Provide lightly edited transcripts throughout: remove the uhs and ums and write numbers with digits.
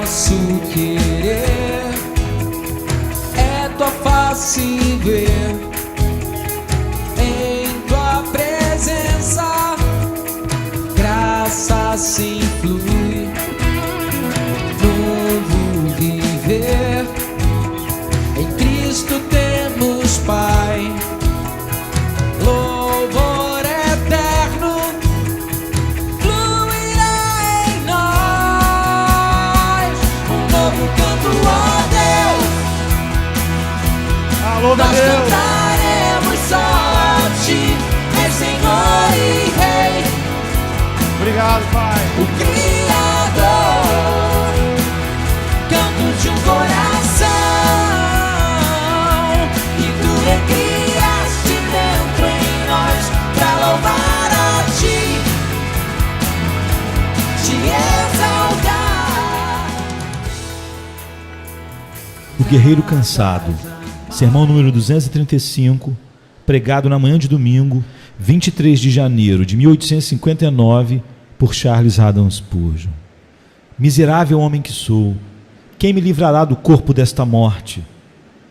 nosso querer é tua face ver, em tua presença graça assim flui, novo viver, em Cristo temos Pai, louvor eterno fluirá em nós, um novo canto a Deus. Alô, Nós Deus. cantaremos só a Ti, és Senhor e Rei, Obrigado, Pai. o Criador, canto de um coração, e Tu recriaste dentro em nós pra louvar a Ti, te exaltar. O Guerreiro Cansado, sermão número 235, pregado na manhã de domingo, 23 de janeiro de 1859, por Charles Haddon Spurgeon. Miserável homem que sou, quem me livrará do corpo desta morte?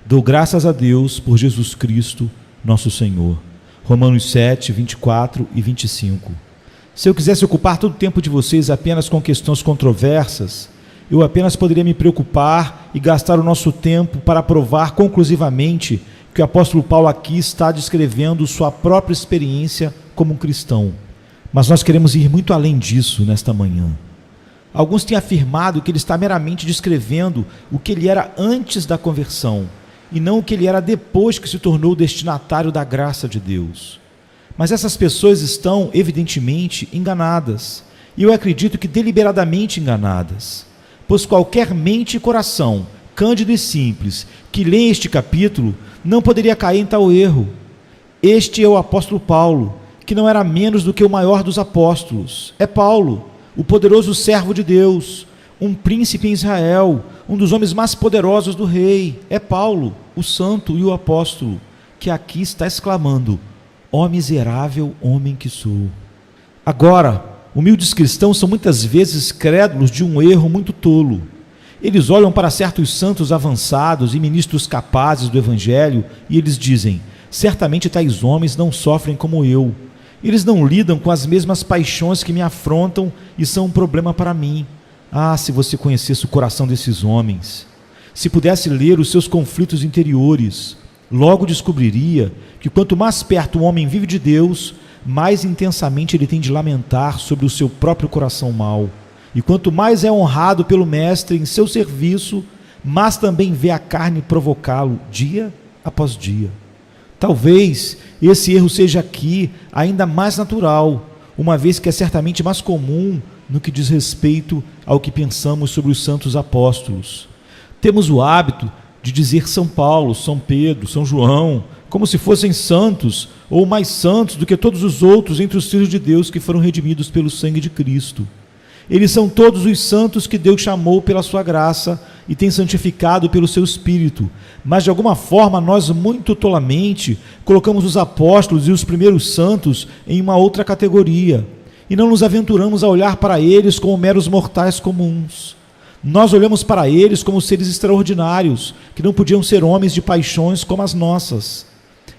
Dou graças a Deus por Jesus Cristo, nosso Senhor. Romanos 7, 24 e 25. Se eu quisesse ocupar todo o tempo de vocês apenas com questões controversas, eu apenas poderia me preocupar e gastar o nosso tempo para provar conclusivamente que o apóstolo Paulo aqui está descrevendo sua própria experiência como um cristão. Mas nós queremos ir muito além disso nesta manhã. Alguns têm afirmado que ele está meramente descrevendo o que ele era antes da conversão, e não o que ele era depois que se tornou destinatário da graça de Deus. Mas essas pessoas estão, evidentemente, enganadas, e eu acredito que deliberadamente enganadas, pois qualquer mente e coração, cândido e simples, que lê este capítulo, não poderia cair em tal erro. Este é o apóstolo Paulo, que não era menos do que o maior dos apóstolos. É Paulo, o poderoso servo de Deus, um príncipe em Israel, um dos homens mais poderosos do rei. É Paulo, o santo e o apóstolo, que aqui está exclamando: ó miserável homem que sou. Agora, humildes cristãos são muitas vezes crédulos de um erro muito tolo. Eles olham para certos santos avançados e ministros capazes do evangelho e eles dizem: certamente tais homens não sofrem como eu. Eles não lidam com as mesmas paixões que me afrontam e são um problema para mim. Ah, se você conhecesse o coração desses homens, se pudesse ler os seus conflitos interiores, logo descobriria que quanto mais perto o homem vive de Deus, mais intensamente ele tem de lamentar sobre o seu próprio coração mau. E quanto mais é honrado pelo Mestre em seu serviço, mais também vê a carne provocá-lo dia após dia. Talvez esse erro seja aqui ainda mais natural, uma vez que é certamente mais comum no que diz respeito ao que pensamos sobre os santos apóstolos. Temos o hábito de dizer São Paulo, São Pedro, São João, como se fossem santos ou mais santos do que todos os outros entre os filhos de Deus que foram redimidos pelo sangue de Cristo. Eles são todos os santos que Deus chamou pela sua graça e tem santificado pelo seu Espírito. Mas de alguma forma nós muito tolamente colocamos os apóstolos e os primeiros santos em uma outra categoria e não nos aventuramos a olhar para eles como meros mortais comuns. Nós olhamos para eles como seres extraordinários, que não podiam ser homens de paixões como as nossas.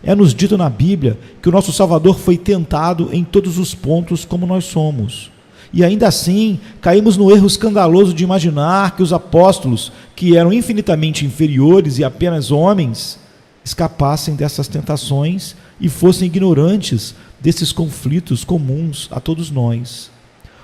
É-nos dito na Bíblia que o nosso Salvador foi tentado em todos os pontos como nós somos. E ainda assim, caímos no erro escandaloso de imaginar que os apóstolos, que eram infinitamente inferiores e apenas homens, escapassem dessas tentações e fossem ignorantes desses conflitos comuns a todos nós.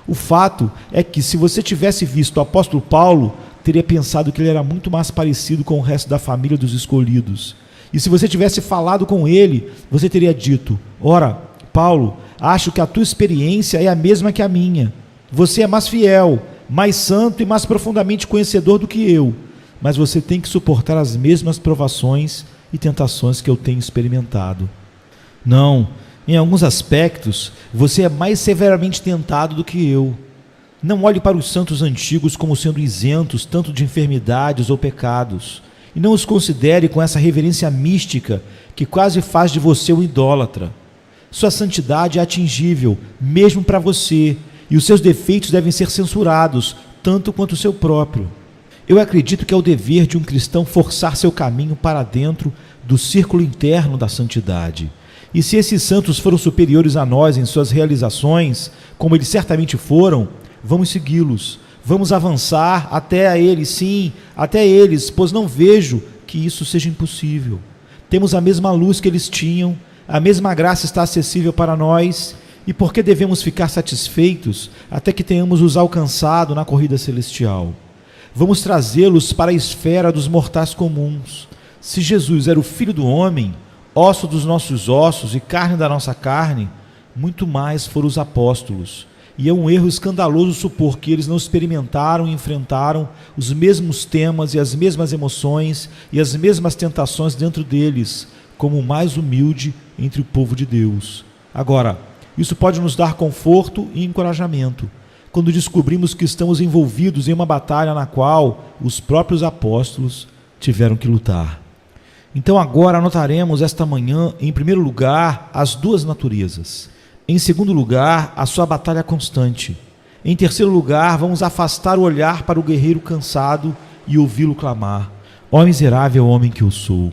O fato é que, se você tivesse visto o apóstolo Paulo, teria pensado que ele era muito mais parecido com o resto da família dos escolhidos. E se você tivesse falado com ele, você teria dito: ora, Paulo, acho que a tua experiência é a mesma que a minha. Você é mais fiel, mais santo e mais profundamente conhecedor do que eu, mas você tem que suportar as mesmas provações e tentações que eu tenho experimentado. Não, em alguns aspectos, você é mais severamente tentado do que eu. Não olhe para os santos antigos como sendo isentos tanto de enfermidades ou pecados, e não os considere com essa reverência mística que quase faz de você um idólatra. Sua santidade é atingível, mesmo para você, e os seus defeitos devem ser censurados, tanto quanto o seu próprio. Eu acredito que é o dever de um cristão forçar seu caminho para dentro do círculo interno da santidade. E se esses santos foram superiores a nós em suas realizações, como eles certamente foram, vamos segui-los, vamos avançar até a eles, sim, até eles, pois não vejo que isso seja impossível. Temos a mesma luz que eles tinham, a mesma graça está acessível para nós, e por que devemos ficar satisfeitos até que tenhamos os alcançado na corrida celestial? Vamos trazê-los para a esfera dos mortais comuns. Se Jesus era o Filho do homem, osso dos nossos ossos e carne da nossa carne, muito mais foram os apóstolos. E é um erro escandaloso supor que eles não experimentaram e enfrentaram os mesmos temas e as mesmas emoções e as mesmas tentações dentro deles, como o mais humilde entre o povo de Deus. Agora, isso pode nos dar conforto e encorajamento, quando descobrimos que estamos envolvidos em uma batalha na qual os próprios apóstolos tiveram que lutar. Então agora anotaremos esta manhã, em primeiro lugar, as duas naturezas. Em segundo lugar, a sua batalha constante. Em terceiro lugar, vamos afastar o olhar para o guerreiro cansado e ouvi-lo clamar: ó miserável homem que eu sou.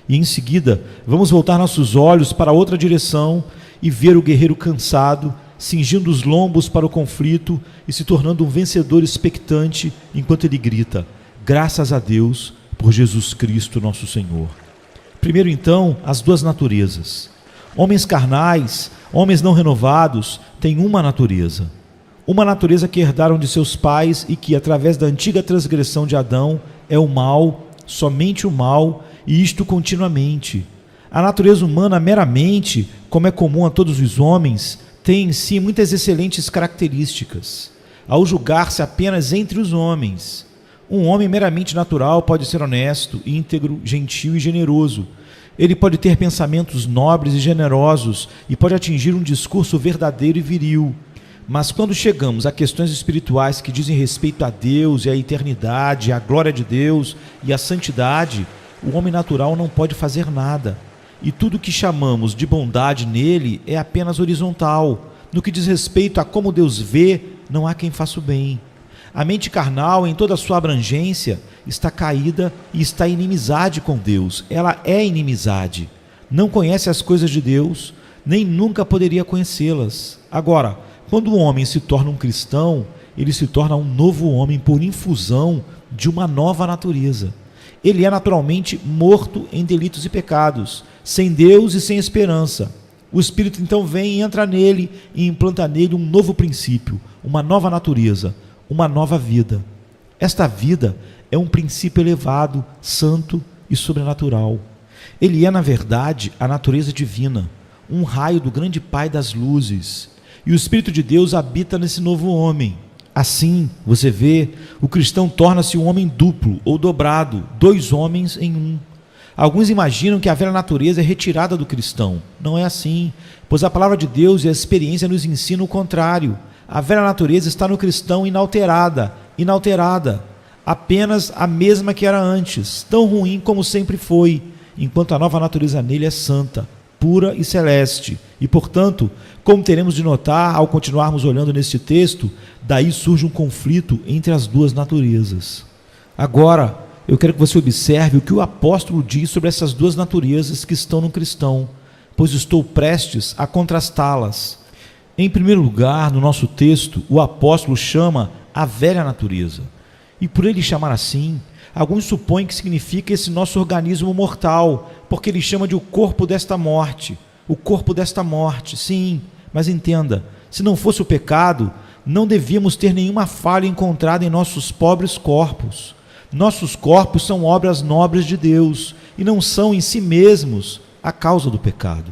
E em seguida, vamos voltar nossos olhos para outra direção e ver o guerreiro cansado, cingindo os lombos para o conflito e se tornando um vencedor expectante enquanto ele grita: graças a Deus por Jesus Cristo nosso Senhor. Primeiro então, as duas naturezas. Homens carnais, homens não renovados, têm uma natureza que herdaram de seus pais e que, através da antiga transgressão de Adão, é o mal, somente o mal, e isto continuamente. A natureza humana meramente, como é comum a todos os homens, tem em si muitas excelentes características. Ao julgar-se apenas entre os homens, um homem meramente natural pode ser honesto, íntegro, gentil e generoso. Ele pode ter pensamentos nobres e generosos e pode atingir um discurso verdadeiro e viril. Mas quando chegamos a questões espirituais que dizem respeito a Deus e à eternidade, à glória de Deus e à santidade, o homem natural não pode fazer nada. E tudo que chamamos de bondade nele é apenas horizontal. No que diz respeito a como Deus vê, não há quem faça o bem. A mente carnal, em toda a sua abrangência, está caída e está em inimizade com Deus. Ela é inimizade. Não conhece as coisas de Deus, nem nunca poderia conhecê-las. Agora, quando o homem se torna um cristão, ele se torna um novo homem por infusão de uma nova natureza. Ele é naturalmente morto em delitos e pecados, sem Deus e sem esperança. O Espírito então vem e entra nele e implanta nele um novo princípio, uma nova natureza, uma nova vida. Esta vida é um princípio elevado, santo e sobrenatural. Ele é, na verdade, a natureza divina, um raio do grande Pai das luzes. E o Espírito de Deus habita nesse novo homem. Assim, você vê, o cristão torna-se um homem duplo ou dobrado, dois homens em um. Alguns imaginam que a velha natureza é retirada do cristão. Não é assim, pois a palavra de Deus e a experiência nos ensinam o contrário. A velha natureza está no cristão inalterada, apenas a mesma que era antes, tão ruim como sempre foi, enquanto a nova natureza nele é santa, pura e celeste. E, portanto, como teremos de notar ao continuarmos olhando neste texto, daí surge um conflito entre as duas naturezas. Agora, eu quero que você observe o que o apóstolo diz sobre essas duas naturezas que estão no cristão, pois estou prestes a contrastá-las. Em primeiro lugar, no nosso texto, o apóstolo chama a velha natureza. E por ele chamar assim, alguns supõem que significa esse nosso organismo mortal, porque ele chama de o corpo desta morte. O corpo desta morte, sim, mas entenda, se não fosse o pecado, não devíamos ter nenhuma falha encontrada em nossos pobres corpos. Nossos corpos são obras nobres de Deus e não são em si mesmos a causa do pecado.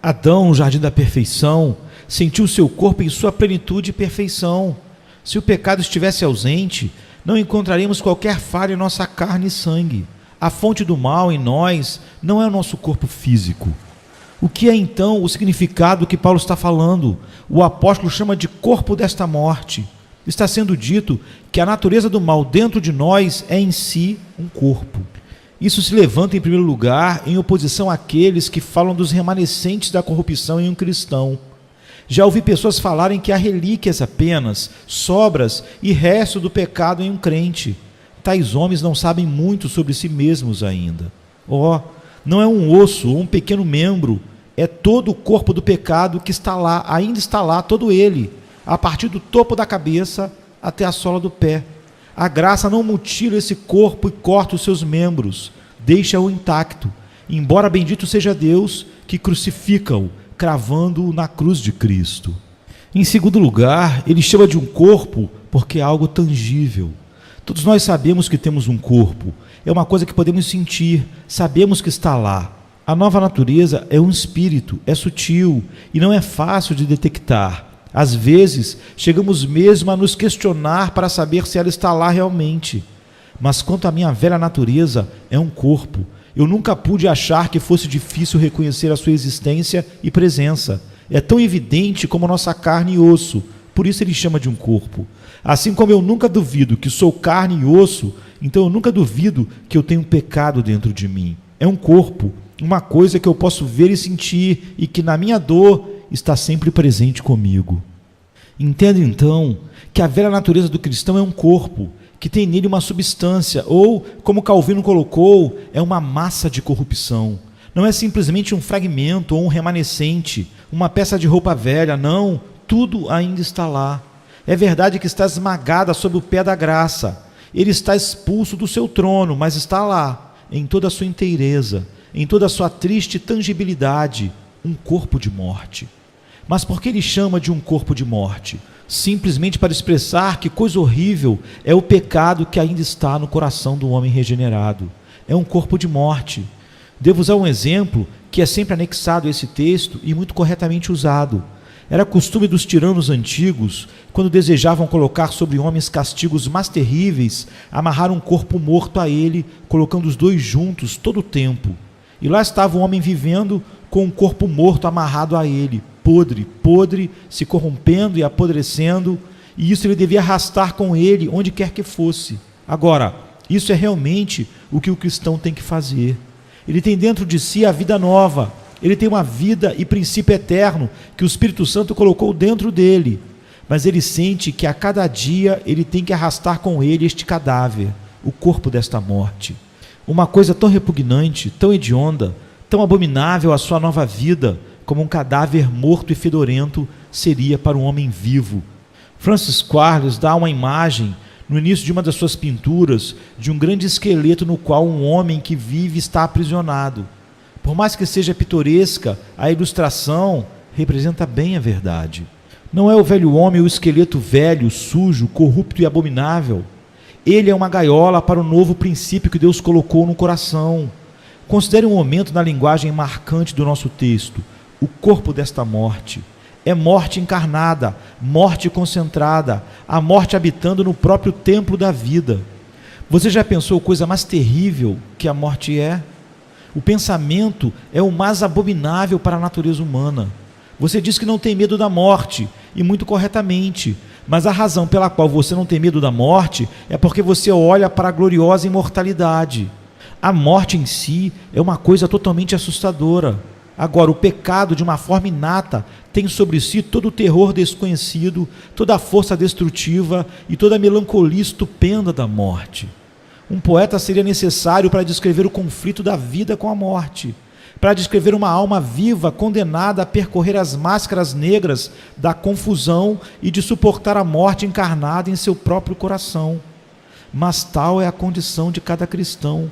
Adão, no jardim da perfeição, sentiu seu corpo em sua plenitude e perfeição. Se o pecado estivesse ausente, não encontraríamos qualquer falha em nossa carne e sangue. A fonte do mal em nós não é o nosso corpo físico. O que é então o significado que Paulo está falando? O apóstolo chama de corpo desta morte. Está sendo dito que a natureza do mal dentro de nós é em si um corpo. Isso se levanta em primeiro lugar em oposição àqueles que falam dos remanescentes da corrupção em um cristão. Já ouvi pessoas falarem que há relíquias apenas, sobras e resto do pecado em um crente. tais homens não sabem muito sobre si mesmos ainda. Não é um osso ou um pequeno membro, é todo o corpo do pecado que está lá, ainda está lá, todo ele, a partir do topo da cabeça até a sola do pé. A graça não mutila esse corpo e corta os seus membros, deixa-o intacto, embora bendito seja Deus que crucifica-o, cravando-o na cruz de Cristo. Em segundo lugar, ele chama de um corpo porque é algo tangível. Todos nós sabemos que temos um corpo, é uma coisa que podemos sentir, sabemos que está lá. A nova natureza é um espírito, é sutil e não é fácil de detectar. Às vezes, chegamos mesmo a nos questionar para saber se ela está lá realmente. Mas quanto à minha velha natureza, é um corpo. Eu nunca pude achar que fosse difícil reconhecer a sua existência e presença. É tão evidente como a nossa carne e osso, por isso ele chama de um corpo. Assim como eu nunca duvido que sou carne e osso, então eu nunca duvido que eu tenho pecado dentro de mim. É um corpo, uma coisa que eu posso ver e sentir e que na minha dor está sempre presente comigo. Entenda então que a velha natureza do cristão é um corpo, que tem nele uma substância, ou, como Calvino colocou, é uma massa de corrupção. Não é simplesmente um fragmento ou um remanescente, uma peça de roupa velha, não, tudo ainda está lá. É verdade que está esmagada sob o pé da graça, ele está expulso do seu trono, mas está lá, em toda a sua inteireza, em toda a sua triste tangibilidade, um corpo de morte. Mas por que ele chama de um corpo de morte? Simplesmente para expressar que coisa horrível é o pecado que ainda está no coração do homem regenerado. É um corpo de morte. Devo usar um exemplo que é sempre anexado a esse texto e muito corretamente usado. Era costume dos tiranos antigos, quando desejavam colocar sobre homens castigos mais terríveis, amarrar um corpo morto a ele, colocando os dois juntos todo o tempo. E lá estava o homem vivendo com um corpo morto amarrado a ele, podre, se corrompendo e apodrecendo, e isso ele devia arrastar com ele onde quer que fosse. Agora, isso é realmente o que o cristão tem que fazer. Ele tem dentro de si a vida nova, ele tem uma vida e princípio eterno que o Espírito Santo colocou dentro dele, mas ele sente que a cada dia ele tem que arrastar com ele este cadáver, o corpo desta morte. Uma coisa tão repugnante, tão hedionda, tão abominável à sua nova vida, como um cadáver morto e fedorento seria para um homem vivo. Francis Quarles dá uma imagem, no início de uma das suas pinturas, de um grande esqueleto no qual um homem que vive está aprisionado. Por mais que seja pitoresca, a ilustração representa bem a verdade. Não é o velho homem o esqueleto velho, sujo, corrupto e abominável. Ele é uma gaiola para o novo princípio que Deus colocou no coração. Considere um momento na linguagem marcante do nosso texto. O corpo desta morte é morte encarnada, morte concentrada, a morte habitando no próprio templo da vida. Você já pensou coisa mais terrível que a morte é? O pensamento é o mais abominável para a natureza humana. Você diz que não tem medo da morte, e muito corretamente, mas a razão pela qual você não tem medo da morte é porque você olha para a gloriosa imortalidade. A morte em si é uma coisa totalmente assustadora. Agora, o pecado, de uma forma inata, tem sobre si todo o terror desconhecido, toda a força destrutiva e toda a melancolia estupenda da morte. Um poeta seria necessário para descrever o conflito da vida com a morte, para descrever uma alma viva condenada a percorrer as máscaras negras da confusão e de suportar a morte encarnada em seu próprio coração. Mas tal é a condição de cada cristão.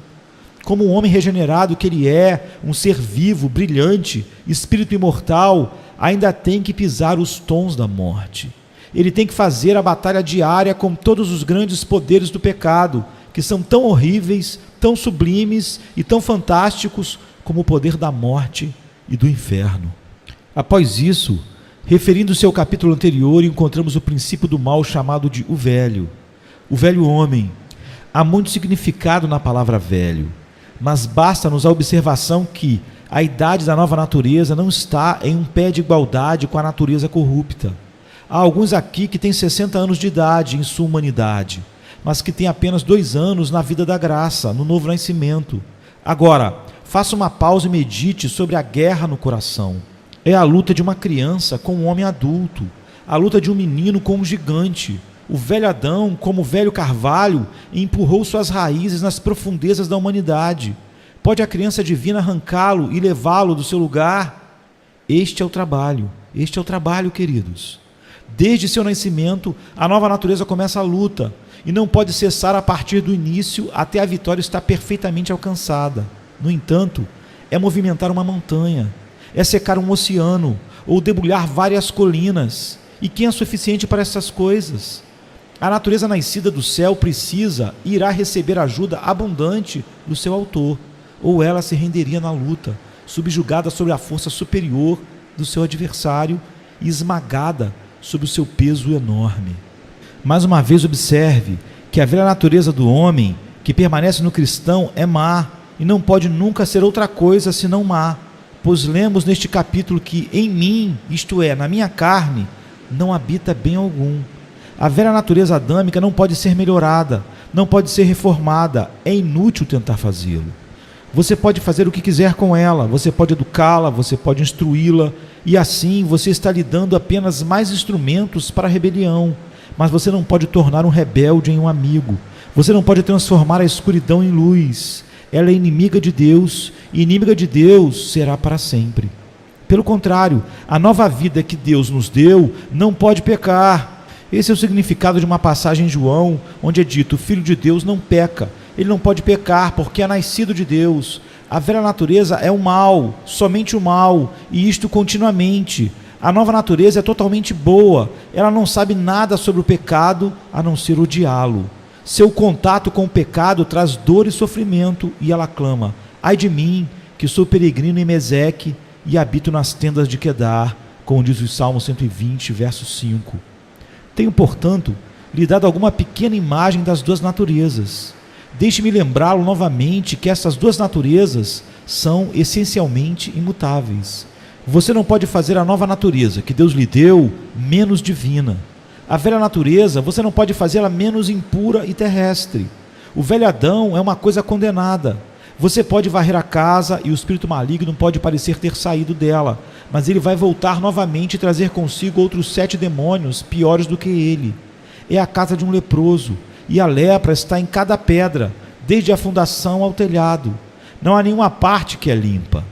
Como um homem regenerado que ele é, um ser vivo, brilhante, espírito imortal, ainda tem que pisar os tons da morte. Ele tem que fazer a batalha diária com todos os grandes poderes do pecado, que são tão horríveis, tão sublimes e tão fantásticos como o poder da morte e do inferno. Após isso, referindo-se ao capítulo anterior, encontramos o princípio do mal chamado de o velho homem. Há muito significado na palavra velho, mas basta-nos a observação que a idade da nova natureza não está em um pé de igualdade com a natureza corrupta. Há alguns aqui que têm 60 anos de idade em sua humanidade, mas que têm apenas 2 anos na vida da graça, no novo nascimento. Agora, faça uma pausa e medite sobre a guerra no coração. É a luta de uma criança com um homem adulto, a luta de um menino com um gigante. o velho Adão, como o velho carvalho, empurrou suas raízes nas profundezas da humanidade. Pode a criança divina arrancá-lo e levá-lo do seu lugar? Este é o trabalho, queridos. Desde seu nascimento, a nova natureza começa a luta e não pode cessar a partir do início até a vitória estar perfeitamente alcançada. No entanto, é movimentar uma montanha, é secar um oceano ou debulhar várias colinas. E quem é suficiente para essas coisas? A natureza nascida do céu precisa e irá receber ajuda abundante do seu autor, ou ela se renderia na luta, subjugada sob a força superior do seu adversário e esmagada sob o seu peso enorme. Mais uma vez observe que a velha natureza do homem que permanece no cristão é má e não pode nunca ser outra coisa senão má, pois lemos neste capítulo que em mim, isto é, na minha carne, não habita bem algum. A velha natureza adâmica não pode ser melhorada, não pode ser reformada, é inútil tentar fazê-lo. Você pode fazer o que quiser com ela, você pode educá-la, você pode instruí-la, e assim você está lhe dando apenas mais instrumentos para a rebelião, mas você não pode tornar um rebelde em um amigo, você não pode transformar a escuridão em luz. Ela é inimiga de Deus, e inimiga de Deus será para sempre. Pelo contrário, a nova vida que Deus nos deu não pode pecar. Esse é o significado de uma passagem em João, onde é dito: o Filho de Deus não peca. Ele não pode pecar porque é nascido de Deus. A velha natureza é o mal, somente o mal, e isto continuamente. A nova natureza é totalmente boa. Ela não sabe nada sobre o pecado a não ser odiá-lo. Seu contato com o pecado traz dor e sofrimento, e ela clama: ai de mim, que sou peregrino em Meseque e habito nas tendas de Quedar, como diz o Salmo 120, verso 5. Tenho, portanto, lhe dado alguma pequena imagem das duas naturezas. Deixe-me lembrá-lo novamente que essas duas naturezas são essencialmente imutáveis. Você não pode fazer a nova natureza que Deus lhe deu menos divina. A velha natureza, você não pode fazê-la menos impura e terrestre. O velho Adão é uma coisa condenada. Você pode varrer a casa e o espírito maligno pode parecer ter saído dela, mas ele vai voltar novamente e trazer consigo outros 7 demônios piores do que ele. É a casa de um leproso, e a lepra está em cada pedra, desde a fundação ao telhado. Não há nenhuma parte que é limpa.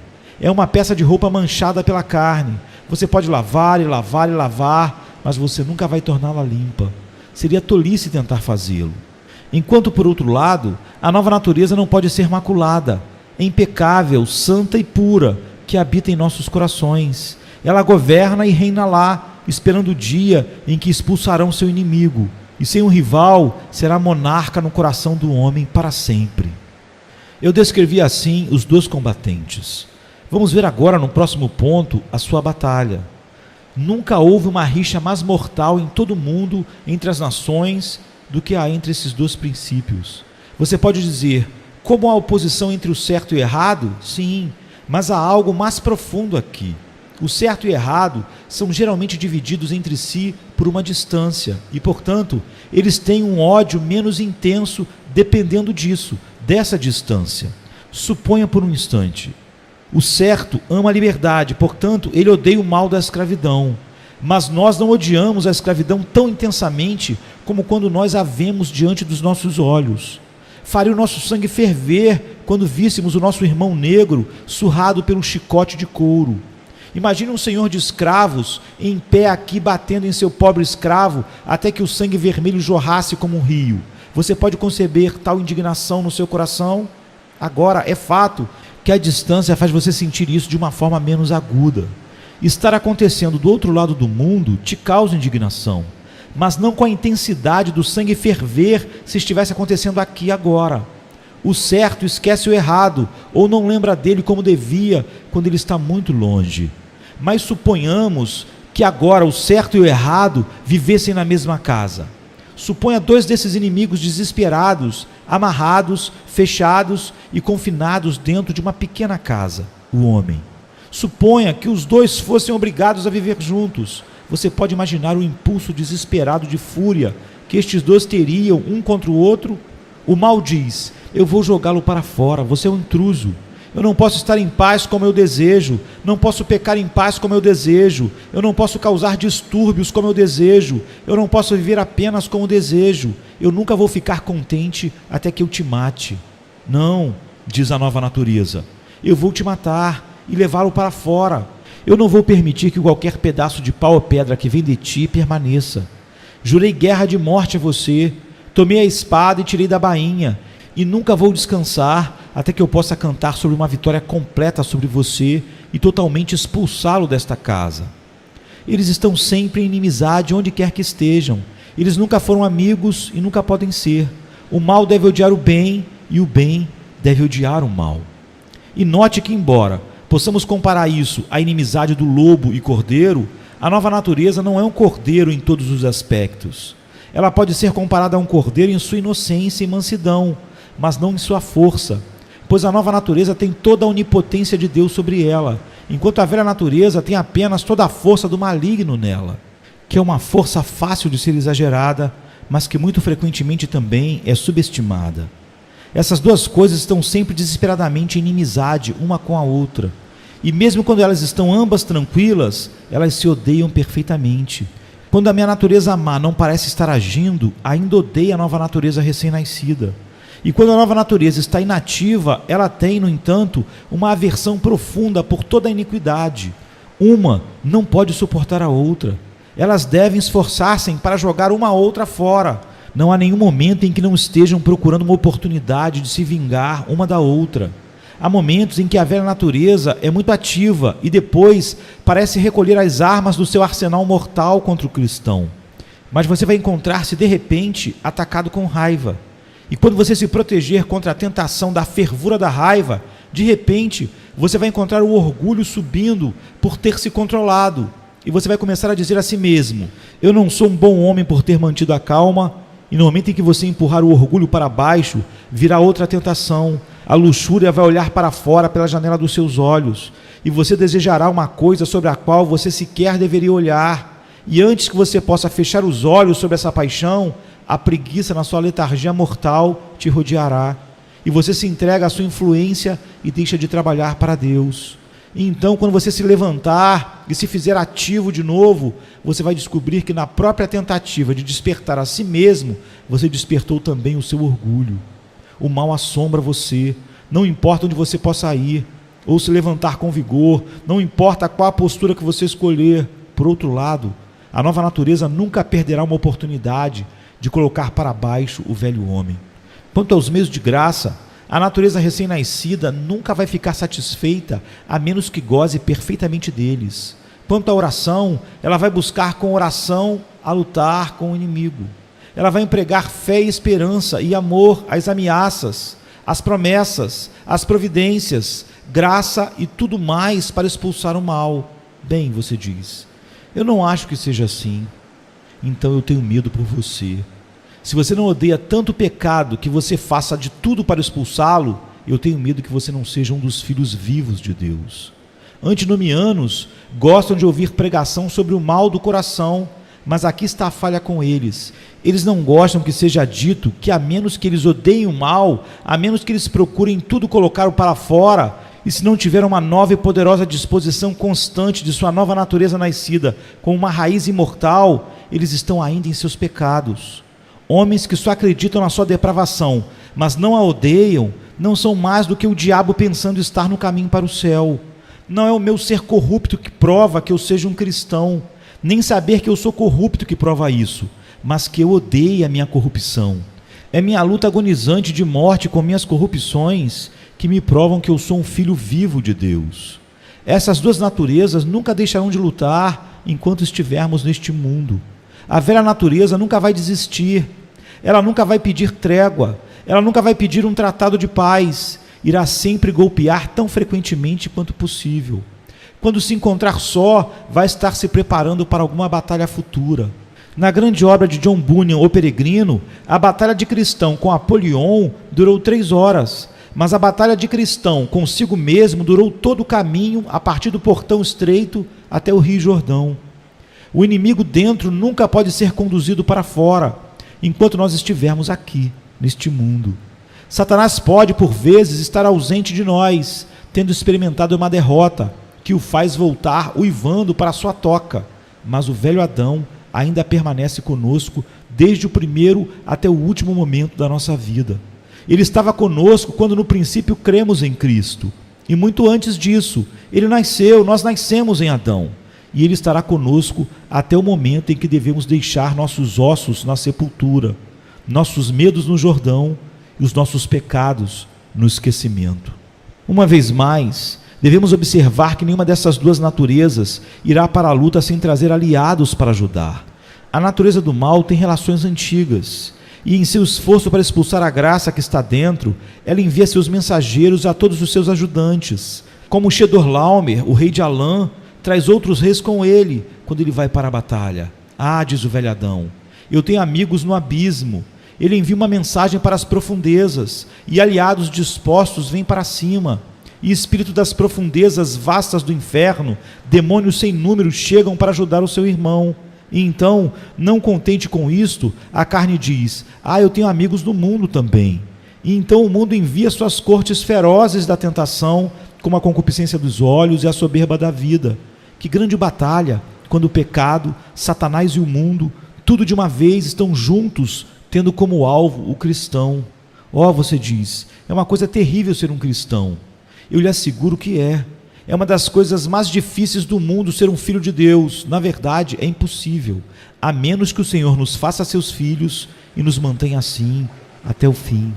É uma peça de roupa manchada pela carne. Você pode lavar e lavar e lavar, mas você nunca vai torná-la limpa. Seria tolice tentar fazê-lo. Enquanto, por outro lado, a nova natureza não pode ser maculada, é impecável, santa e pura, que habita em nossos corações. Ela governa e reina lá, esperando o dia em que expulsarão seu inimigo, e sem um rival será monarca no coração do homem para sempre. Eu descrevi assim os dois combatentes. Vamos ver agora no próximo ponto a sua batalha. Nunca houve uma rixa mais mortal em todo o mundo entre as nações do que há entre esses dois princípios. Você pode dizer: como há oposição entre o certo e o errado? Sim, mas há algo mais profundo aqui. O certo e o errado são geralmente divididos entre si por uma distância e, portanto, eles têm um ódio menos intenso dependendo disso, dessa distância. Suponha por um instante: o certo ama a liberdade, portanto, ele odeia o mal da escravidão. Mas nós não odiamos a escravidão tão intensamente como quando nós a vemos diante dos nossos olhos. Faria o nosso sangue ferver quando víssemos o nosso irmão negro surrado pelo chicote de couro. Imagine um senhor de escravos em pé aqui batendo em seu pobre escravo até que o sangue vermelho jorrasse como um rio. Você pode conceber tal indignação no seu coração? Agora, é fato que a distância faz você sentir isso de uma forma menos aguda. Estar acontecendo do outro lado do mundo te causa indignação, mas não com a intensidade do sangue ferver se estivesse acontecendo aqui agora. O certo esquece o errado, ou não lembra dele como devia quando ele está muito longe. Mas suponhamos que agora o certo e o errado vivessem na mesma casa. Suponha 2 desses inimigos desesperados, amarrados, fechados e confinados dentro de uma pequena casa, o homem. Suponha que os 2 fossem obrigados a viver juntos. Você pode imaginar o impulso desesperado de fúria que estes 2 teriam um contra o outro? O mal diz: eu vou jogá-lo para fora, você é um intruso. Eu não posso estar em paz como eu desejo, não posso pecar em paz como eu desejo, eu não posso causar distúrbios como eu desejo, eu não posso viver apenas como desejo, eu nunca vou ficar contente até que eu te mate. Não, diz a nova natureza, eu vou te matar e levá-lo para fora. Eu não vou permitir que qualquer pedaço de pau ou pedra que vem de ti permaneça. Jurei guerra de morte a você, tomei a espada e tirei da bainha, e nunca vou descansar até que eu possa cantar sobre uma vitória completa sobre você e totalmente expulsá-lo desta casa. Eles estão sempre em inimizade onde quer que estejam. Eles nunca foram amigos e nunca podem ser. O mal deve odiar o bem e o bem deve odiar o mal. E note que, embora possamos comparar isso à inimizade do lobo e cordeiro, a nova natureza não é um cordeiro em todos os aspectos. Ela pode ser comparada a um cordeiro em sua inocência e mansidão, mas não em sua força, pois a nova natureza tem toda a onipotência de Deus sobre ela, enquanto a velha natureza tem apenas toda a força do maligno nela, que é uma força fácil de ser exagerada, mas que muito frequentemente também é subestimada. Essas duas coisas estão sempre desesperadamente em inimizade uma com a outra, e mesmo quando elas estão ambas tranquilas, elas se odeiam perfeitamente. Quando a minha natureza má não parece estar agindo, ainda odeia a nova natureza recém-nascida. E quando a nova natureza está inativa, ela tem, no entanto, uma aversão profunda por toda a iniquidade. Uma não pode suportar a outra. Elas devem esforçar-se para jogar uma a outra fora. Não há nenhum momento em que não estejam procurando uma oportunidade de se vingar uma da outra. Há momentos em que a velha natureza é muito ativa e depois parece recolher as armas do seu arsenal mortal contra o cristão. Mas você vai encontrar-se de repente atacado com raiva. E quando você se proteger contra a tentação da fervura da raiva, de repente você vai encontrar o orgulho subindo por ter se controlado. E você vai começar a dizer a si mesmo: eu não sou um bom homem por ter mantido a calma. E no momento em que você empurrar o orgulho para baixo, virá outra tentação. A luxúria vai olhar para fora pela janela dos seus olhos, e você desejará uma coisa sobre a qual você sequer deveria olhar. E antes que você possa fechar os olhos sobre essa paixão, a preguiça na sua letargia mortal te rodeará, e você se entrega à sua influência e deixa de trabalhar para Deus. E então, quando você se levantar e se fizer ativo de novo, você vai descobrir que na própria tentativa de despertar a si mesmo, você despertou também o seu orgulho. O mal assombra você, não importa onde você possa ir, ou se levantar com vigor, não importa qual a postura que você escolher. Por outro lado, a nova natureza nunca perderá uma oportunidade de colocar para baixo o velho homem. Quanto aos meios de graça, a natureza recém-nascida nunca vai ficar satisfeita a menos que goze perfeitamente deles. Quanto à oração, ela vai buscar com oração a lutar com o inimigo. Ela vai empregar fé e esperança e amor às ameaças, às promessas, às providências, graça e tudo mais para expulsar o mal. Bem, você diz, eu não acho que seja assim. Então eu tenho medo por você. Se você não odeia tanto o pecado que você faça de tudo para expulsá-lo, eu tenho medo que você não seja um dos filhos vivos de Deus. Antinomianos gostam de ouvir pregação sobre o mal do coração, mas aqui está a falha com eles. Eles não gostam que seja dito que, a menos que eles odeiem o mal, a menos que eles procurem tudo colocar para fora, e se não tiver uma nova e poderosa disposição constante de sua nova natureza nascida, com uma raiz imortal, eles estão ainda em seus pecados. Homens que só acreditam na sua depravação, mas não a odeiam, não são mais do que o diabo pensando estar no caminho para o céu. Não é o meu ser corrupto que prova que eu seja um cristão, nem saber que eu sou corrupto que prova isso, mas que eu odeio a minha corrupção. É minha luta agonizante de morte com minhas corrupções que me provam que eu sou um filho vivo de Deus. Essas duas naturezas nunca deixarão de lutar enquanto estivermos neste mundo. A velha natureza nunca vai desistir, ela nunca vai pedir trégua, ela nunca vai pedir um tratado de paz, irá sempre golpear tão frequentemente quanto possível. Quando se encontrar só, vai estar se preparando para alguma batalha futura. Na grande obra de John Bunyan, O Peregrino, a batalha de cristão com Apolion durou 3 horas, mas a batalha de cristão consigo mesmo durou todo o caminho, a partir do portão estreito até o Rio Jordão. O inimigo dentro nunca pode ser conduzido para fora, enquanto nós estivermos aqui, neste mundo. Satanás pode, por vezes, estar ausente de nós, tendo experimentado uma derrota que o faz voltar uivando para a sua toca. Mas o velho Adão ainda permanece conosco desde o primeiro até o último momento da nossa vida. Ele estava conosco quando no princípio cremos em Cristo. E muito antes disso, ele nasceu, nós nascemos em Adão. E ele estará conosco até o momento em que devemos deixar nossos ossos na sepultura, nossos medos no Jordão e os nossos pecados no esquecimento. Uma vez mais, devemos observar que nenhuma dessas duas naturezas irá para a luta sem trazer aliados para ajudar. A natureza do mal tem relações antigas, e em seu esforço para expulsar a graça que está dentro, ela envia seus mensageiros a todos os seus ajudantes. Como Chedorlaomer, o rei de Alã, traz outros reis com ele quando ele vai para a batalha. Ah, diz o velho Adão, eu tenho amigos no abismo. Ele envia uma mensagem para as profundezas, e aliados dispostos vêm para cima. E espírito das profundezas vastas do inferno, demônios sem número chegam para ajudar o seu irmão. E então, não contente com isto, a carne diz, eu tenho amigos no mundo também. E então o mundo envia suas cortes ferozes da tentação, como a concupiscência dos olhos e a soberba da vida. Que grande batalha, quando o pecado, Satanás e o mundo, tudo de uma vez estão juntos, tendo como alvo o cristão. Você diz, é uma coisa terrível ser um cristão. Eu lhe asseguro que é. É uma das coisas mais difíceis do mundo ser um filho de Deus. Na verdade, é impossível, a menos que o Senhor nos faça seus filhos e nos mantenha assim até o fim.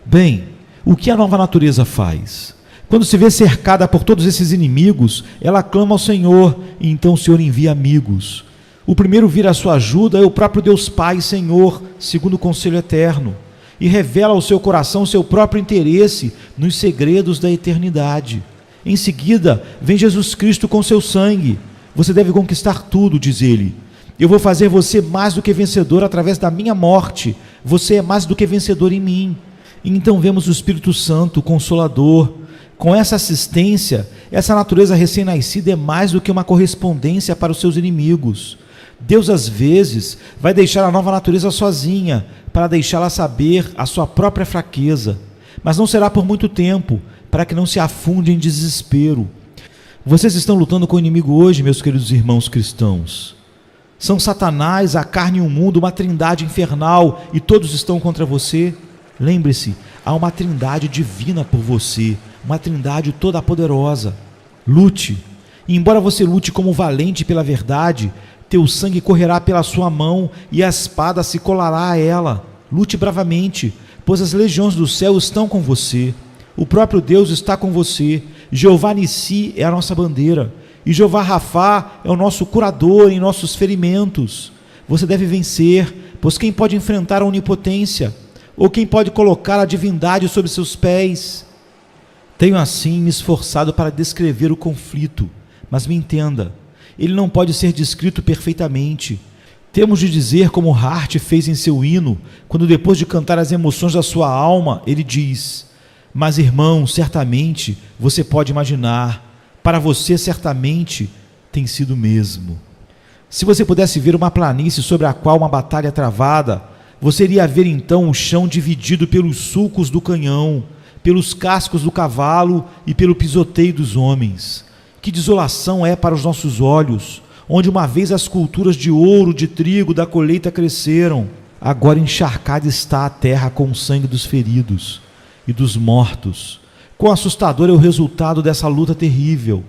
Bem, o que a nova natureza faz? Quando se vê cercada por todos esses inimigos, ela clama ao Senhor, e então o Senhor envia amigos. O primeiro a vir à sua ajuda é o próprio Deus Pai, Senhor, segundo o conselho eterno, e revela ao seu coração seu próprio interesse nos segredos da eternidade. Em seguida, vem Jesus Cristo com seu sangue. Você deve conquistar tudo, diz ele. Eu vou fazer você mais do que vencedor através da minha morte. Você é mais do que vencedor em mim. E então vemos o Espírito Santo, o Consolador. Com essa assistência, essa natureza recém-nascida é mais do que uma correspondência para os seus inimigos. Deus, às vezes, vai deixar a nova natureza sozinha, para deixá-la saber a sua própria fraqueza. Mas não será por muito tempo, para que não se afunde em desespero. Vocês estão lutando com o inimigo hoje, meus queridos irmãos cristãos. São Satanás, a carne e o mundo, uma trindade infernal, e todos estão contra você. Lembre-se, há uma trindade divina por você, uma trindade toda poderosa. Lute, e embora você lute como valente pela verdade, teu sangue correrá pela sua mão e a espada se colará a ela. Lute bravamente, pois as legiões do céu estão com você. O próprio Deus está com você. Jeová Nissi é a nossa bandeira, e Jeová Rafá é o nosso curador em nossos ferimentos. Você deve vencer, pois quem pode enfrentar a onipotência? Ou quem pode colocar a divindade sob seus pés? Tenho assim me esforçado para descrever o conflito, mas me entenda, ele não pode ser descrito perfeitamente. Temos de dizer como Hart fez em seu hino, quando depois de cantar as emoções da sua alma, ele diz: mas irmão, certamente você pode imaginar, para você certamente tem sido o mesmo. Se você pudesse ver uma planície sobre a qual uma batalha é travada, você iria ver então o chão dividido pelos sulcos do canhão, pelos cascos do cavalo e pelo pisoteio dos homens. Que desolação é para os nossos olhos, onde uma vez as culturas de ouro, de trigo, da colheita cresceram, agora encharcada está a terra com o sangue dos feridos e dos mortos. Quão assustador é o resultado dessa luta terrível.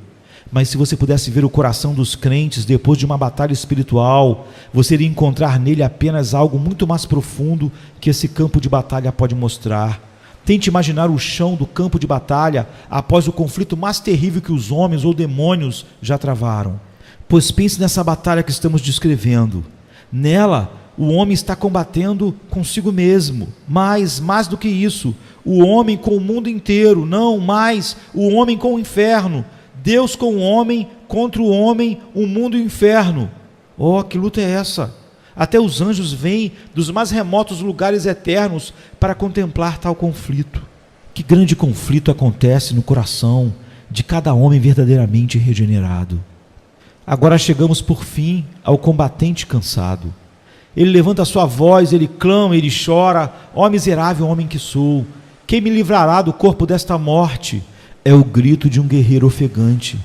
Mas se você pudesse ver o coração dos crentes depois de uma batalha espiritual, você iria encontrar nele apenas algo muito mais profundo que esse campo de batalha pode mostrar. Tente imaginar o chão do campo de batalha após o conflito mais terrível que os homens ou demônios já travaram. Pois pense nessa batalha que estamos descrevendo. Nela, o homem está combatendo consigo mesmo, mas mais do que isso, o homem com o mundo inteiro, não mais o homem com o inferno, Deus com o homem, contra o homem, o mundo e o inferno. Que luta é essa? Até os anjos vêm dos mais remotos lugares eternos para contemplar tal conflito. Que grande conflito acontece no coração de cada homem verdadeiramente regenerado. Agora chegamos por fim ao combatente cansado. Ele levanta a sua voz, ele clama, ele chora: ó miserável homem que sou, quem me livrará do corpo desta morte? É o grito de um guerreiro ofegante.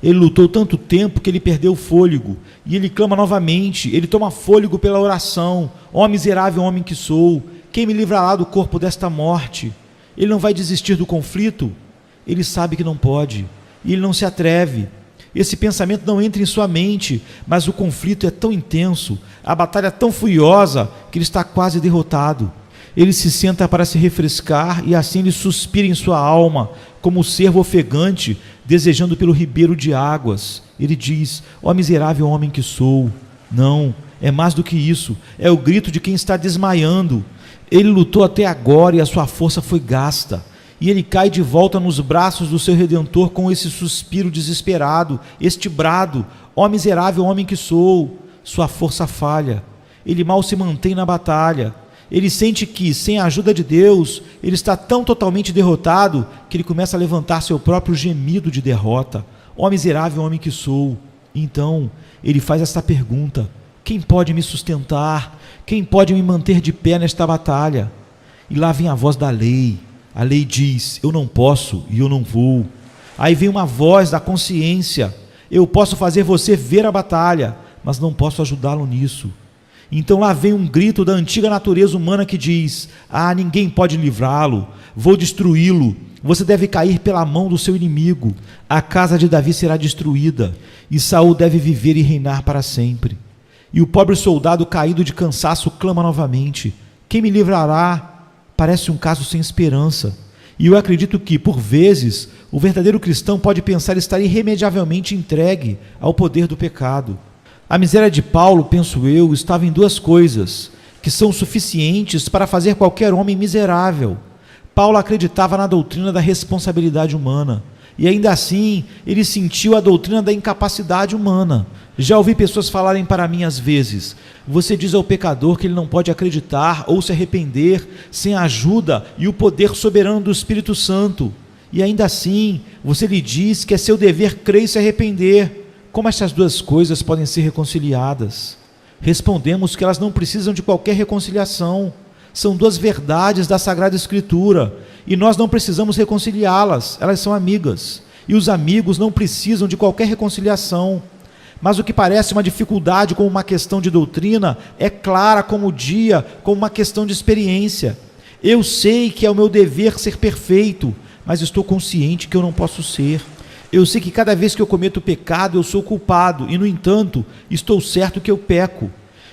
Ele lutou tanto tempo que ele perdeu o fôlego, e ele clama novamente, ele toma fôlego pela oração: ó miserável homem que sou, quem me livrará do corpo desta morte? Ele não vai desistir do conflito? Ele sabe que não pode, e ele não se atreve. Esse pensamento não entra em sua mente, mas o conflito é tão intenso, a batalha é tão furiosa, que ele está quase derrotado. Ele se senta para se refrescar, e assim ele suspira em sua alma, como o cervo ofegante, desejando pelo ribeiro de águas. Ele diz: ó miserável homem que sou. Não, é mais do que isso, é o grito de quem está desmaiando. Ele lutou até agora e a sua força foi gasta, e ele cai de volta nos braços do seu Redentor com esse suspiro desesperado, este brado: ó miserável homem que sou. Sua força falha, ele mal se mantém na batalha. Ele sente que, sem a ajuda de Deus, ele está tão totalmente derrotado que ele começa a levantar seu próprio gemido de derrota: ó miserável homem que sou. Então ele faz esta pergunta: quem pode me sustentar? Quem pode me manter de pé nesta batalha? E lá vem a voz da lei. A lei diz: eu não posso e eu não vou. Aí vem uma voz da consciência: eu posso fazer você ver a batalha, mas não posso ajudá-lo nisso. Então lá vem um grito da antiga natureza humana que diz: ah, ninguém pode livrá-lo, vou destruí-lo, você deve cair pela mão do seu inimigo, a casa de Davi será destruída, e Saul deve viver e reinar para sempre. E o pobre soldado caído de cansaço clama novamente: quem me livrará? Parece um caso sem esperança, e eu acredito que, por vezes, o verdadeiro cristão pode pensar estar irremediavelmente entregue ao poder do pecado. A miséria de Paulo, penso eu, estava em duas coisas, que são suficientes para fazer qualquer homem miserável. Paulo acreditava na doutrina da responsabilidade humana, e ainda assim ele sentiu a doutrina da incapacidade humana. Já ouvi pessoas falarem para mim às vezes: você diz ao pecador que ele não pode acreditar ou se arrepender sem a ajuda e o poder soberano do Espírito Santo, e ainda assim você lhe diz que é seu dever crer e se arrepender. Como essas duas coisas podem ser reconciliadas? Respondemos que elas não precisam de qualquer reconciliação. São duas verdades da Sagrada Escritura, e nós não precisamos reconciliá-las, elas são amigas, e os amigos não precisam de qualquer reconciliação. Mas o que parece uma dificuldade como uma questão de doutrina, é clara como o dia, como uma questão de experiência. Eu sei que é o meu dever ser perfeito, mas estou consciente que eu não posso ser. Eu sei que cada vez que eu cometo pecado, eu sou culpado, e no entanto, estou certo que eu peco,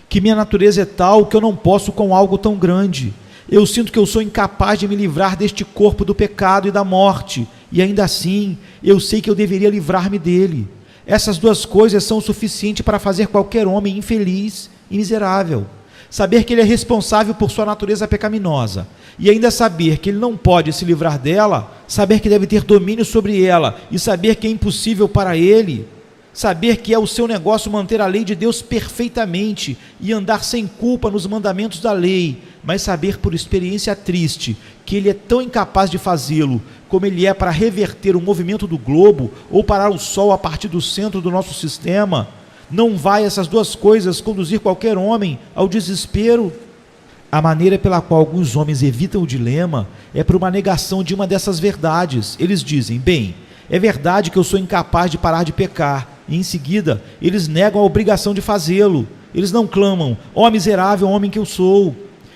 que minha natureza é tal que eu não posso com algo tão grande. Eu sinto que eu sou incapaz de me livrar deste corpo do pecado e da morte, e ainda assim, eu sei que eu deveria livrar-me dele. Essas duas coisas são o suficiente para fazer qualquer homem infeliz e miserável. Saber que ele é responsável por sua natureza pecaminosa, e ainda saber que ele não pode se livrar dela, saber que deve ter domínio sobre ela, e saber que é impossível para ele, saber que é o seu negócio manter a lei de Deus perfeitamente e andar sem culpa nos mandamentos da lei, mas saber por experiência triste que ele é tão incapaz de fazê-lo como ele é para reverter o movimento do globo ou parar o sol a partir do centro do nosso sistema. Não vai essas duas coisas conduzir qualquer homem ao desespero? A maneira pela qual alguns homens evitam o dilema é por uma negação de uma dessas verdades. Eles dizem: bem, é verdade que eu sou incapaz de parar de pecar, e em seguida eles negam a obrigação de fazê-lo. Eles não clamam: ó miserável homem que eu sou.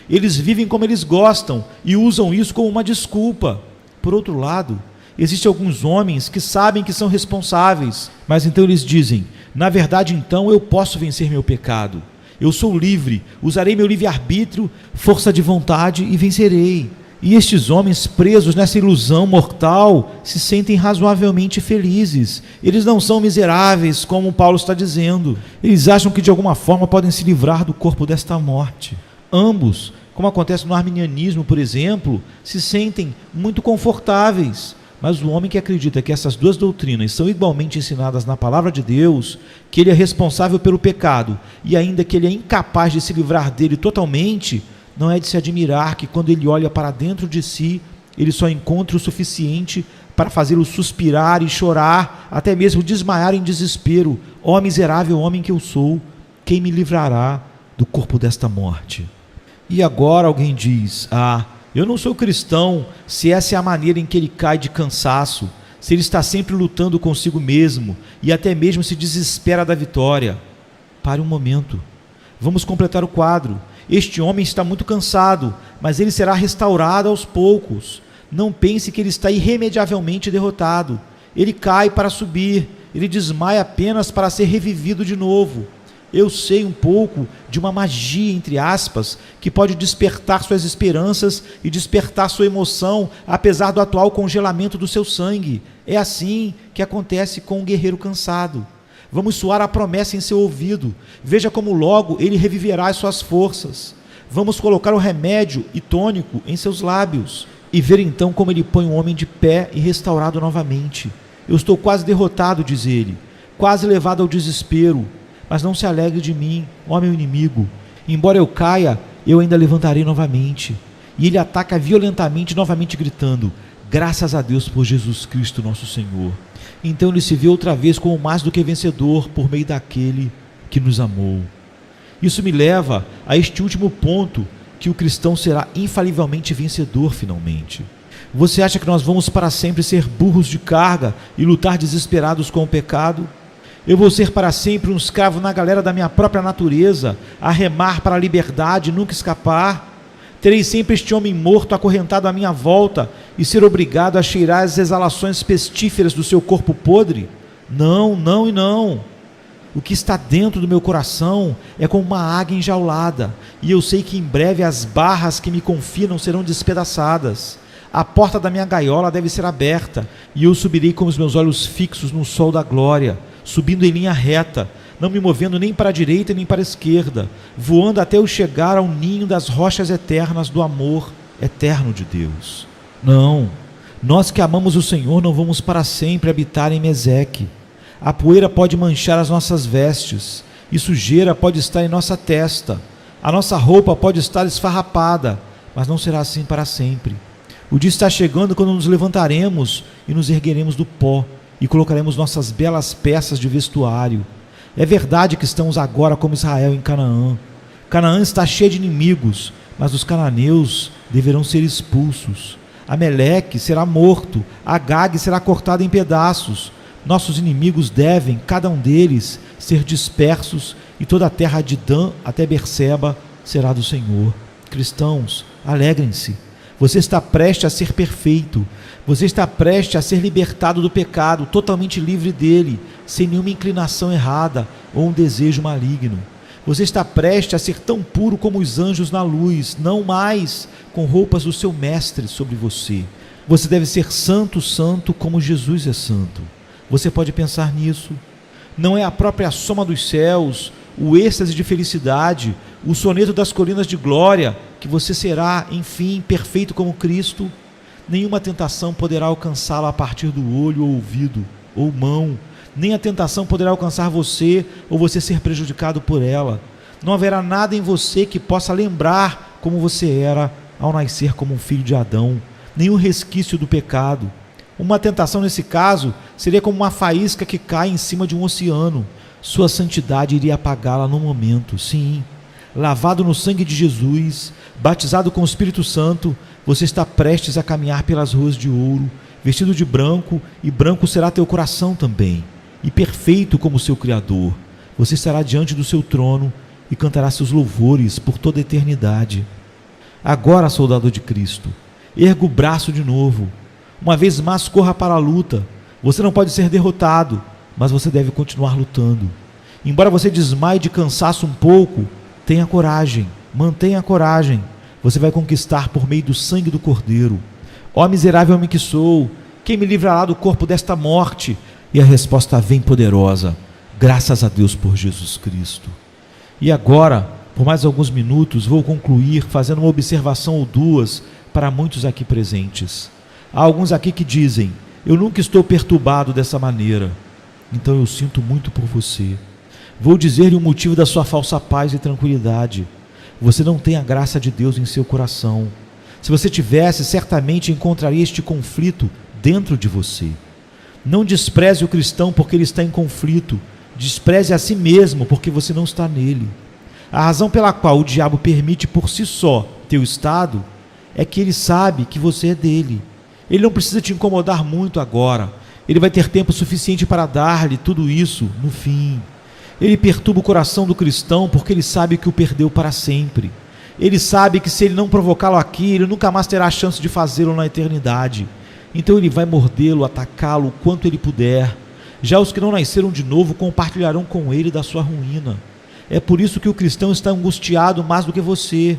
Eles vivem como eles gostam e usam isso como uma desculpa. Por outro lado, existem alguns homens que sabem que são responsáveis, mas então eles dizem: na verdade, então eu posso vencer meu pecado. Eu sou livre, usarei meu livre-arbítrio, força de vontade e vencerei. E estes homens presos nessa ilusão mortal se sentem razoavelmente felizes. Eles não são miseráveis, como Paulo está dizendo. Eles acham que de alguma forma podem se livrar do corpo desta morte. Ambos, como acontece no arminianismo, por exemplo, se sentem muito confortáveis. Mas o homem que acredita que essas duas doutrinas são igualmente ensinadas na palavra de Deus, que ele é responsável pelo pecado e ainda que ele é incapaz de se livrar dele totalmente, não é de se admirar que quando ele olha para dentro de si, ele só encontra o suficiente para fazê-lo suspirar e chorar, até mesmo desmaiar em desespero: ó miserável homem que eu sou, quem me livrará do corpo desta morte? E agora alguém diz: ah, eu não sou cristão, se essa é a maneira em que ele cai de cansaço, se ele está sempre lutando consigo mesmo e até mesmo se desespera da vitória. Pare um momento. Vamos completar o quadro. Este homem está muito cansado, mas ele será restaurado aos poucos. Não pense que ele está irremediavelmente derrotado. Ele cai para subir, ele desmaia apenas para ser revivido de novo. Eu sei um pouco de uma magia, entre aspas, que pode despertar suas esperanças e despertar sua emoção, apesar do atual congelamento do seu sangue. É assim que acontece com um guerreiro cansado. Vamos soar a promessa em seu ouvido. Veja como logo ele reviverá as suas forças. Vamos colocar o remédio e tônico em seus lábios e ver então como ele põe o homem de pé e restaurado novamente. Eu estou quase derrotado, diz ele, quase levado ao desespero. Mas não se alegre de mim, ó meu inimigo. Embora eu caia, eu ainda levantarei novamente. E ele ataca violentamente, novamente gritando: graças a Deus por Jesus Cristo nosso Senhor. Então ele se vê outra vez como mais do que vencedor por meio daquele que nos amou. Isso me leva a este último ponto, que o cristão será infalivelmente vencedor finalmente. Você acha que nós vamos para sempre ser burros de carga e lutar desesperados com o pecado? Eu vou ser para sempre um escravo na galera da minha própria natureza, a remar para a liberdade e nunca escapar? Terei sempre este homem morto acorrentado à minha volta e ser obrigado a cheirar as exalações pestíferas do seu corpo podre? Não, não e não. O que está dentro do meu coração é como uma águia enjaulada, e eu sei que em breve as barras que me confinam serão despedaçadas. A porta da minha gaiola deve ser aberta, e eu subirei com os meus olhos fixos no sol da glória, subindo em linha reta, não me movendo nem para a direita nem para a esquerda, voando até eu chegar ao ninho das rochas eternas do amor eterno de Deus. Não, nós que amamos o Senhor não vamos para sempre habitar em Meseque. A poeira pode manchar as nossas vestes, e sujeira pode estar em nossa testa, a nossa roupa pode estar esfarrapada, mas não será assim para sempre. O dia está chegando quando nos levantaremos e nos ergueremos do pó, e colocaremos nossas belas peças de vestuário. É verdade que estamos agora como Israel em Canaã. Canaã está cheia de inimigos, mas os cananeus deverão ser expulsos. Ameleque será morto, Agag será cortado em pedaços. Nossos inimigos devem, cada um deles, ser dispersos, e toda a terra de Dan até Berseba será do Senhor. Cristãos, alegrem-se. Você está prestes a ser perfeito. Você está prestes a ser libertado do pecado, totalmente livre dele, sem nenhuma inclinação errada ou um desejo maligno. Você está prestes a ser tão puro como os anjos na luz, não mais com roupas do seu mestre sobre você. Você deve ser santo, santo como Jesus é santo. Você pode pensar nisso. Não é a própria soma dos céus, o êxtase de felicidade, o soneto das colinas de glória, que você será, enfim, perfeito como Cristo? Nenhuma tentação poderá alcançá-lo a partir do olho ou ouvido, ou mão. Nem a tentação poderá alcançar você, ou você ser prejudicado por ela. Não haverá nada em você que possa lembrar como você era ao nascer como um filho de Adão. Nenhum resquício do pecado. Uma tentação nesse caso seria como uma faísca que cai em cima de um oceano. Sua santidade iria apagá-la no momento, sim. Lavado no sangue de Jesus, batizado com o Espírito Santo, você está prestes a caminhar pelas ruas de ouro, vestido de branco, e branco será teu coração também, e perfeito como seu Criador. Você estará diante do seu trono e cantará seus louvores por toda a eternidade. Agora, soldado de Cristo, erga o braço de novo. Uma vez mais, corra para a luta. Você não pode ser derrotado, mas você deve continuar lutando. Embora você desmaie de cansaço um pouco, tenha coragem, mantenha a coragem. Você vai conquistar por meio do sangue do Cordeiro. Ó miserável homem que sou, quem me livrará do corpo desta morte? E a resposta vem poderosa: graças a Deus por Jesus Cristo. E agora, por mais alguns minutos, vou concluir fazendo uma observação ou duas para muitos aqui presentes. Há alguns aqui que dizem: eu nunca estou perturbado dessa maneira. Então eu sinto muito por você. Vou dizer-lhe o motivo da sua falsa paz e tranquilidade. Você não tem a graça de Deus em seu coração. Se você tivesse, certamente encontraria este conflito dentro de você. Não despreze o cristão porque ele está em conflito. Despreze a si mesmo porque você não está nele. A razão pela qual o diabo permite por si só teu estado é que ele sabe que você é dele. Ele não precisa te incomodar muito agora. Ele vai ter tempo suficiente para dar-lhe tudo isso no fim. Ele perturba o coração do cristão porque ele sabe que o perdeu para sempre. Ele sabe que se ele não provocá-lo aqui, ele nunca mais terá a chance de fazê-lo na eternidade. Então ele vai mordê-lo, atacá-lo o quanto ele puder. Já os que não nasceram de novo compartilharão com ele da sua ruína. É por isso que o cristão está angustiado mais do que você.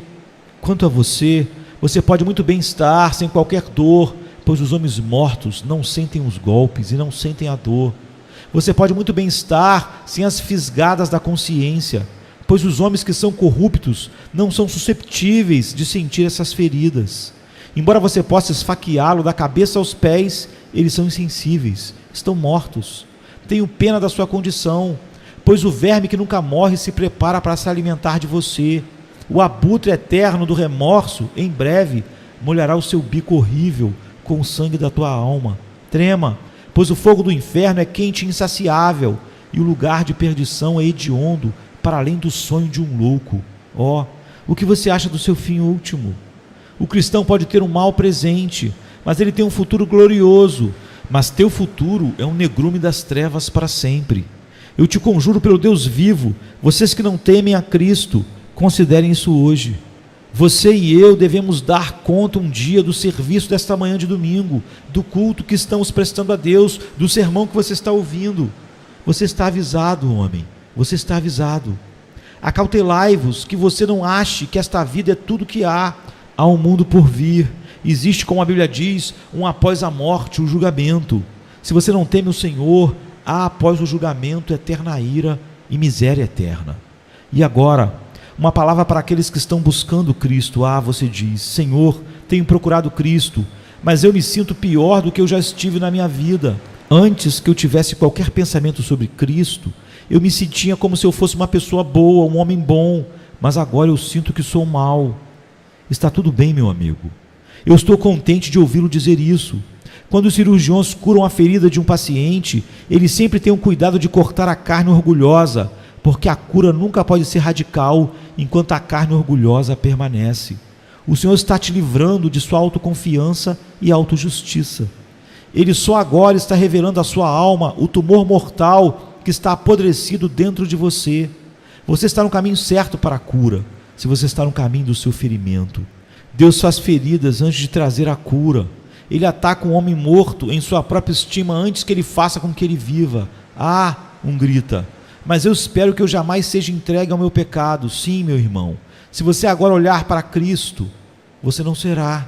Quanto a você, você pode muito bem estar sem qualquer dor, pois os homens mortos não sentem os golpes e não sentem a dor. Você pode muito bem estar sem as fisgadas da consciência, pois os homens que são corruptos não são susceptíveis de sentir essas feridas. Embora você possa esfaqueá-lo da cabeça aos pés, eles são insensíveis, estão mortos. Tenho pena da sua condição, pois o verme que nunca morre se prepara para se alimentar de você. O abutre eterno do remorso, em breve, molhará o seu bico horrível com o sangue da tua alma. Trema, pois o fogo do inferno é quente e insaciável, e o lugar de perdição é hediondo, para além do sonho de um louco. Ó, o que você acha do seu fim último? O cristão pode ter um mau presente, mas ele tem um futuro glorioso. Mas teu futuro é um negrume das trevas para sempre. Eu te conjuro pelo Deus vivo, vocês que não temem a Cristo, considerem isso hoje. Você e eu devemos dar conta um dia do serviço desta manhã de domingo, do culto que estamos prestando a Deus, do sermão que você está ouvindo. Você está avisado, homem, você está avisado. Acautelai-vos que você não ache que esta vida é tudo que há um mundo por vir. Existe, como a Bíblia diz, um após a morte, o julgamento. Se você não teme o Senhor, há após o julgamento eterna ira e miséria eterna. E agora, uma palavra para aqueles que estão buscando Cristo. Você diz: Senhor, tenho procurado Cristo, mas eu me sinto pior do que eu já estive na minha vida. Antes que eu tivesse qualquer pensamento sobre Cristo, eu me sentia como se eu fosse uma pessoa boa, um homem bom, mas agora eu sinto que sou mau. Está tudo bem, meu amigo. Eu estou contente de ouvi-lo dizer isso. Quando os cirurgiões curam a ferida de um paciente, eles sempre têm o cuidado de cortar a carne orgulhosa, porque a cura nunca pode ser radical enquanto a carne orgulhosa permanece. O Senhor está te livrando de sua autoconfiança e autojustiça. Ele só agora está revelando à sua alma o tumor mortal que está apodrecido dentro de você. Você está no caminho certo para a cura, se você está no caminho do seu ferimento. Deus faz feridas antes de trazer a cura. Ele ataca um homem morto em sua própria estima antes que ele faça com que ele viva. Um grita: mas eu espero que eu jamais seja entregue ao meu pecado. Sim, meu irmão, se você agora olhar para Cristo, você não será.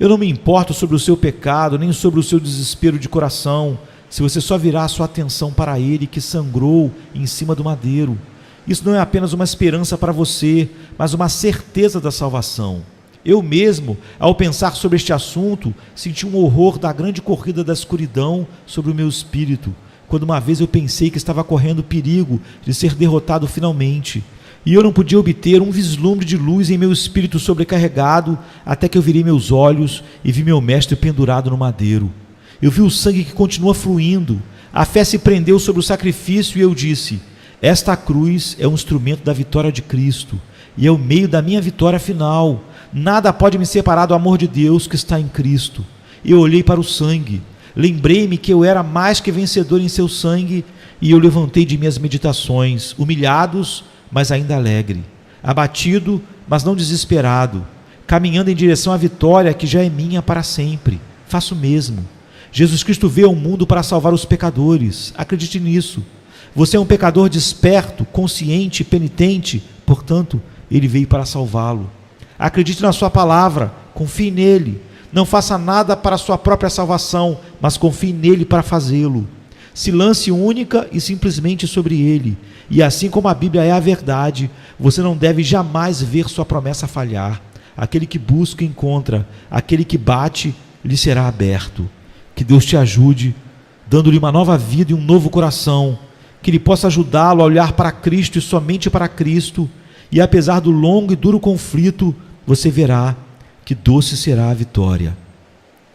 Eu não me importo sobre o seu pecado, nem sobre o seu desespero de coração, se você só virar a sua atenção para Ele que sangrou em cima do madeiro. Isso não é apenas uma esperança para você, mas uma certeza da salvação. Eu mesmo, ao pensar sobre este assunto, senti um horror da grande corrida da escuridão sobre o meu espírito, quando uma vez eu pensei que estava correndo perigo de ser derrotado finalmente, e eu não podia obter um vislumbre de luz em meu espírito sobrecarregado, até que eu virei meus olhos e vi meu mestre pendurado no madeiro. Eu vi o sangue que continua fluindo, a fé se prendeu sobre o sacrifício e eu disse: esta cruz é um instrumento da vitória de Cristo, e é o meio da minha vitória final. Nada pode me separar do amor de Deus que está em Cristo. Eu olhei para o sangue, lembrei-me que eu era mais que vencedor em seu sangue, e eu levantei de minhas meditações, humilhados, mas ainda alegre, abatido, mas não desesperado, caminhando em direção à vitória que já é minha para sempre. Faço o mesmo. Jesus Cristo veio ao mundo para salvar os pecadores. Acredite nisso. Você é um pecador desperto, consciente e penitente, portanto, Ele veio para salvá-lo. Acredite na sua palavra, confie nele. Não faça nada para a sua própria salvação, mas confie nele para fazê-lo. Se lance única e simplesmente sobre ele. E assim como a Bíblia é a verdade, você não deve jamais ver sua promessa falhar. Aquele que busca, encontra. Aquele que bate, lhe será aberto. Que Deus te ajude, dando-lhe uma nova vida e um novo coração. Que Ele possa ajudá-lo a olhar para Cristo e somente para Cristo. E apesar do longo e duro conflito, você verá que doce será a vitória.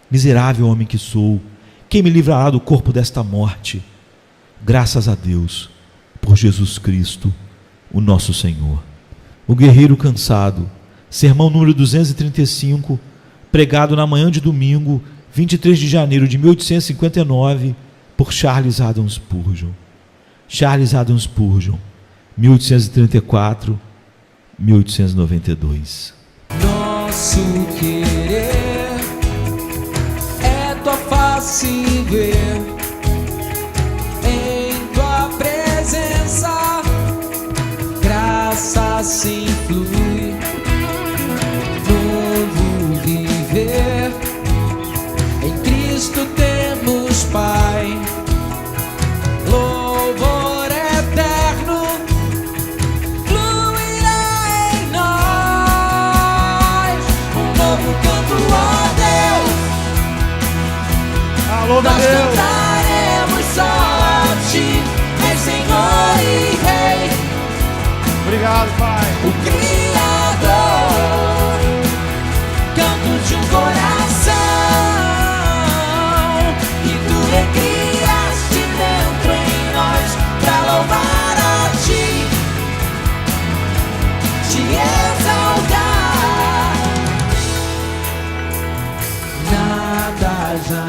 Miserável homem que sou, quem me livrará do corpo desta morte? Graças a Deus, por Jesus Cristo, o nosso Senhor. O guerreiro cansado, sermão número 235, pregado na manhã de domingo, 23 de janeiro de 1859, por Charles Haddon Spurgeon. Charles Haddon Spurgeon, 1834-1892. Nosso querer é tua face ver, em tua presença graça se flui, novo viver em Cristo temos, Pai, louvor eterno fluirá em nós, um novo canto a Deus, Alô, nós Deus. cantaremos só a Ti, és Senhor e Rei, Obrigado, Pai. o Criador, canto de um coração que Tu recriaste dentro em nós pra louvar a Ti, te exaltar. Nada já